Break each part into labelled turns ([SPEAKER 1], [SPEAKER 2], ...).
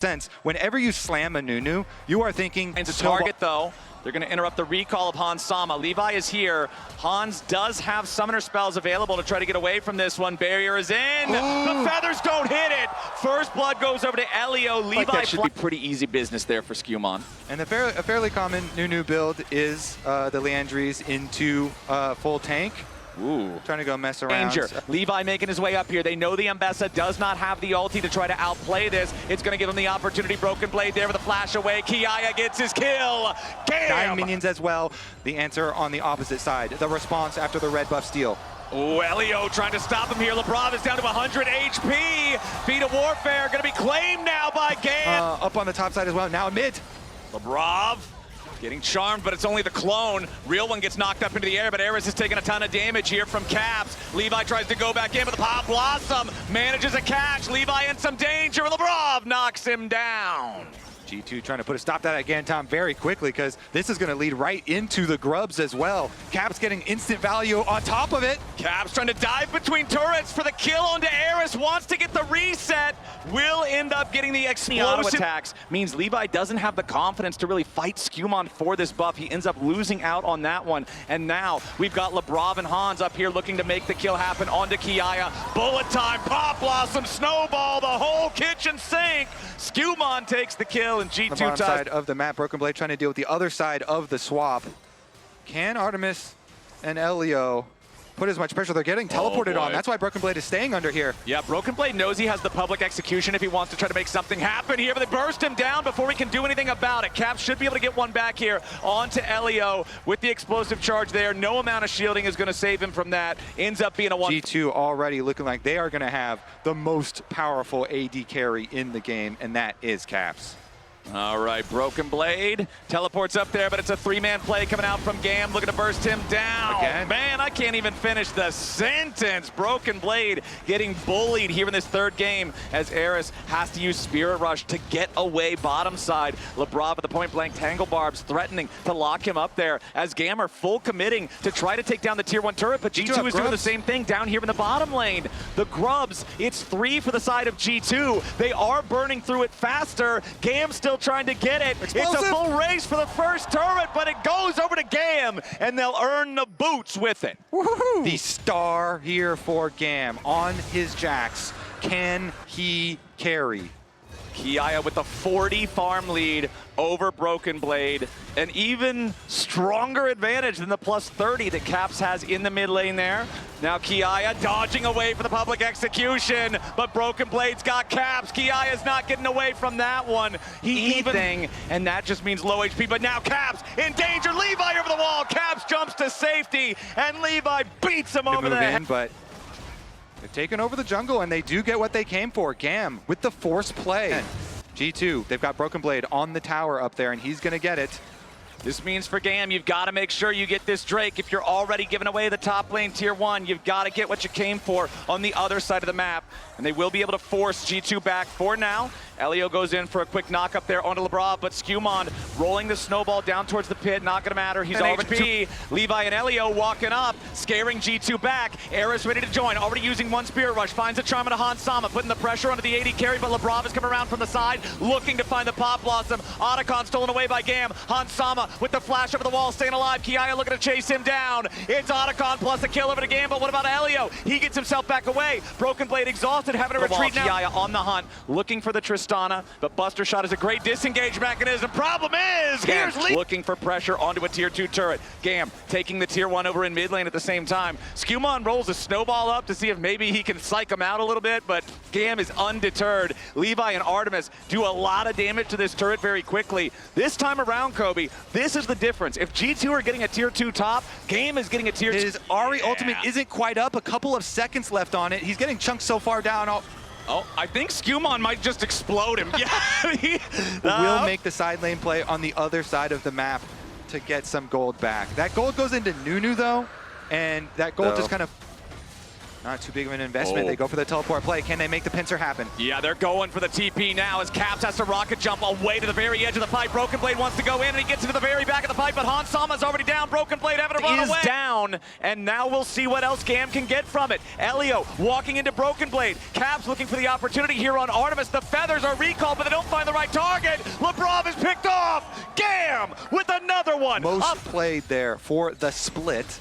[SPEAKER 1] sense. Whenever you slam a Nunu, you are thinking
[SPEAKER 2] It's a target though. They're going to interrupt the recall of Hans Sama. Levi is here. Hans does have summoner spells available to try to get away from this one. Barrier is in. The feathers don't hit it. First blood goes over to Elio. Levi
[SPEAKER 3] that should be pretty easy business there for Skewmon.
[SPEAKER 1] And a fairly common Nunu build is the Leandries into full tank.
[SPEAKER 3] Ooh.
[SPEAKER 1] Trying to go mess around.
[SPEAKER 2] Danger. Levi making his way up here. They know the Mbessa does not have the ulti to try to outplay this. It's going to give him the opportunity. Broken Blade there with a flash away. Kiaya gets his kill. GAM!
[SPEAKER 1] 9 minions as well. The answer on the opposite side. The response after the red buff steal.
[SPEAKER 2] Oh, Elio trying to stop him here. LeBron is down to 100 HP. Feet of Warfare going to be claimed now by GAM.
[SPEAKER 1] Up on the top side as well. Now mid.
[SPEAKER 2] LeBron getting charmed, but it's only the clone. Real one gets knocked up into the air, but Eris is taking a ton of damage here from Caps. Levi tries to go back in, but the Pop Blossom manages a catch. Levi in some danger, and LeBron knocks him down.
[SPEAKER 1] G2 trying to put a stop to that again, Tom, very quickly, because this is going to lead right into the grubs as well. Caps getting instant value on top of it.
[SPEAKER 2] Caps trying to dive between turrets for the kill onto Eris, wants to get the reset, will end up getting the explosive attacks. Means Levi doesn't have the confidence to really fight Skewmon for this buff. He ends up losing out on that one. And now we've got LeBron and Hans up here looking to make the kill happen onto Kiaya. Bullet time, Pop Blossom, Snowball, the whole kitchen sink. Skewmon takes the kill. And G2
[SPEAKER 1] the bottom side of the map. Broken Blade trying to deal with the other side of the swap. Can Artemis and Elio put as much pressure? They're getting teleported on. That's why Broken Blade is staying under here.
[SPEAKER 2] Yeah, Broken Blade knows he has the public execution if he wants to try to make something happen here, but they burst him down before he can do anything about it. Cap should be able to get one back here onto Elio with the explosive charge there. No amount of shielding is going to save him from that. Ends up being a one.
[SPEAKER 1] G2 already looking like they are going to have the most powerful AD carry in the game, and that is Caps.
[SPEAKER 2] All right, Broken Blade teleports up there, but it's a three-man play coming out from GAM, looking to burst him down.
[SPEAKER 1] Again.
[SPEAKER 2] Man, I can't even finish the sentence. Broken Blade getting bullied here in this third game as Eris has to use Spirit Rush to get away bottom side. LeBron with the point-blank tangle barbs threatening to lock him up there as GAM are full committing to try to take down the tier 1 turret, but G2 is doing the same thing down here in the bottom lane. The grubs, it's 3 for the side of G2. They are burning through it faster. GAM still trying to get it.
[SPEAKER 1] Explosive.
[SPEAKER 2] It's a full race for the first turret, but it goes over to GAM, and they'll earn the boots with it.
[SPEAKER 1] The star here for GAM on his Jax. Can he carry?
[SPEAKER 2] Kiaya with the 40 farm lead over Broken Blade. An even stronger advantage than the plus 30 that Caps has in the mid lane there. Now Kiaya dodging away from the public execution, but Broken Blade's got Caps. Kiaya's not getting away from that one. And that just means low HP, but now Caps in danger. Levi over the wall. Caps jumps to safety, and Levi beats him over the head.
[SPEAKER 1] But they've taken over the jungle, and they do get what they came for. GAM with the force play. G2, they've got Broken Blade on the tower up there, and he's going to get it.
[SPEAKER 2] This means for GAM, you've got to make sure you get this Drake. If you're already giving away the top lane tier 1, you've got to get what you came for on the other side of the map. And they will be able to force G2 back for now. Elio goes in for a quick knock up there onto LeBron, but Skewmon rolling the snowball down towards the pit. Not going to matter. He's over HP. Levi and Elio walking up, scaring G2 back. Eris ready to join. Already using one Spirit Rush. Finds a charm into Hans Sama, putting the pressure onto the AD carry, but LeBron is coming around from the side, looking to find the Pop Blossom. Otacon stolen away by GAM. Hans Sama with the flash over the wall, staying alive. Kiaya looking to chase him down. It's Otacon plus a kill over to GAM, but what about Elio? He gets himself back away. Broken Blade exhausted, having to retreat now. Kiaya on the hunt, looking for the Tristana, but Buster Shot is a great disengage mechanism. Problem is, here's Lee looking for pressure onto a tier 2 turret. GAM taking the tier 1 over in mid lane at the same time. Skewmon rolls a snowball up to see if maybe he can psych him out a little bit, but GAM is undeterred. Levi and Artemis do a lot of damage to this turret very quickly. This time around, Kobe, this is the difference. If G2 are getting a tier 2 top, GAM is getting a tier 2.
[SPEAKER 1] His Ari ultimate isn't quite up. A couple of seconds left on it. He's getting chunked so far down.
[SPEAKER 2] Oh, I think Skewmon might just explode him. Yeah,
[SPEAKER 1] will make the side lane play on the other side of the map to get some gold back. That gold goes into Nunu though, and that gold just kind of Not too big of an investment.
[SPEAKER 3] Oh.
[SPEAKER 1] They go for the teleport play. Can they make the pincer happen?
[SPEAKER 2] Yeah, they're going for the TP now as Caps has to rocket jump away to the very edge of the pipe. Broken Blade wants to go in and he gets into the very back of the pipe, but Hans Sama's already down. Broken Blade having to run away. Is down, and now we'll see what else GAM can get from it. Elio walking into Broken Blade. Caps looking for the opportunity here on Artemis. The feathers are recalled, but they don't find the right target. Lebrov is picked off. GAM with another one.
[SPEAKER 1] Most played there for the split.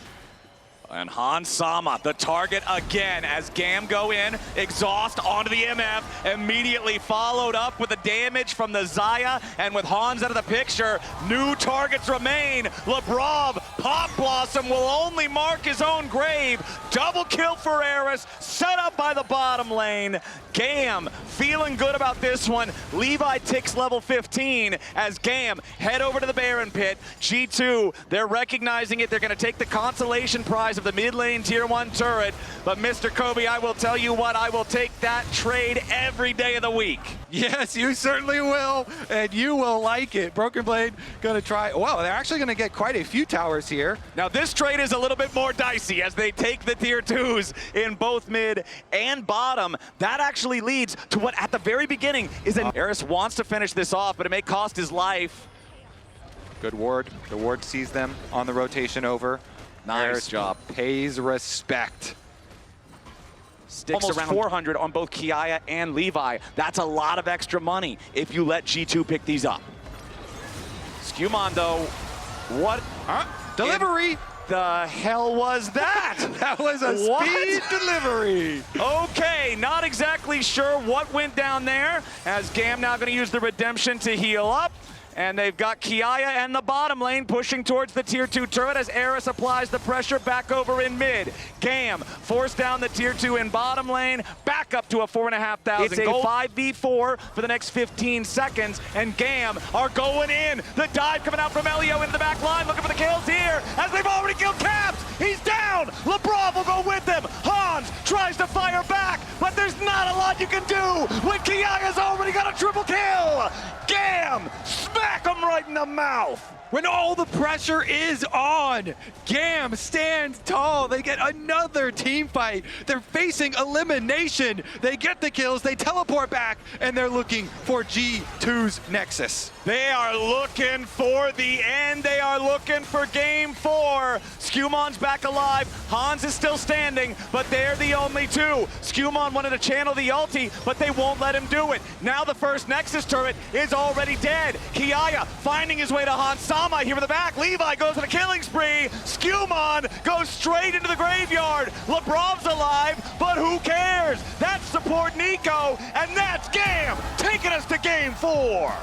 [SPEAKER 2] And Hans Sama, the target again as GAM go in, exhaust onto the MF, immediately followed up with the damage from the Zaya, and with Hans out of the picture, new targets remain. Lebrov, Pop Blossom will only mark his own grave. Double kill for Eris, set up by the bottom lane. GAM feeling good about this one. Levi ticks level 15 as GAM head over to the Baron pit. G2, they're recognizing it. They're going to take the consolation prize of the mid lane tier 1 turret. But Mr. Kobe, I will tell you what, I will take that trade every day of the week.
[SPEAKER 1] Yes, you certainly will, and you will like it. Broken Blade going to try. Wow, they're actually going to get quite a few towers here.
[SPEAKER 2] Now this trade is a little bit more dicey as they take the tier 2s in both mid and bottom. That actually leads to what at the very beginning is an Eris wants to finish this off, but it may cost his life.
[SPEAKER 1] Good ward. The ward sees them on the rotation over.
[SPEAKER 2] Nice
[SPEAKER 1] Eris
[SPEAKER 2] job.
[SPEAKER 1] Pays respect.
[SPEAKER 2] Sticks
[SPEAKER 3] Almost
[SPEAKER 2] around 400 on both Kiaya and Levi. That's a lot of extra money if you let G2 pick these up. Skewmon though, what
[SPEAKER 1] Delivery!
[SPEAKER 2] the hell was that?
[SPEAKER 1] That was a speed delivery.
[SPEAKER 2] Okay, not exactly sure what went down there as GAM now going to use the redemption to heal up. And they've got Kiaya and the bottom lane pushing towards the tier 2 turret as Eris applies the pressure back over in mid. GAM force down the tier 2 in bottom lane, back up to a 4,500. It's a 5v4 for the next 15 seconds, and GAM are going in. The dive coming out from Elio into the back line, looking for the kills here as they've already killed Caps. He's down. Lebrov will go with them. Hans tries to fire back, but there's not a lot you can do when Kiaya's already got a triple kill. GAM, smack him right in the mouth.
[SPEAKER 1] When all the pressure is on, GAM stands tall. They get another team fight. They're facing elimination. They get the kills, they teleport back, and they're looking for G2's Nexus.
[SPEAKER 2] They are looking for the end. They are looking for game 4. Skewmon's back alive. Hans is still standing, but they're the only two. Skewmon wanted to channel the ulti, but they won't let him do it. Now the first Nexus turret is already dead. Kiaya finding his way to Hans Sama here in the back. Levi goes on a killing spree. Skewmon goes straight into the graveyard. Lebrov's alive, but who cares? That's support Nico, and that's GAM taking us to game 4.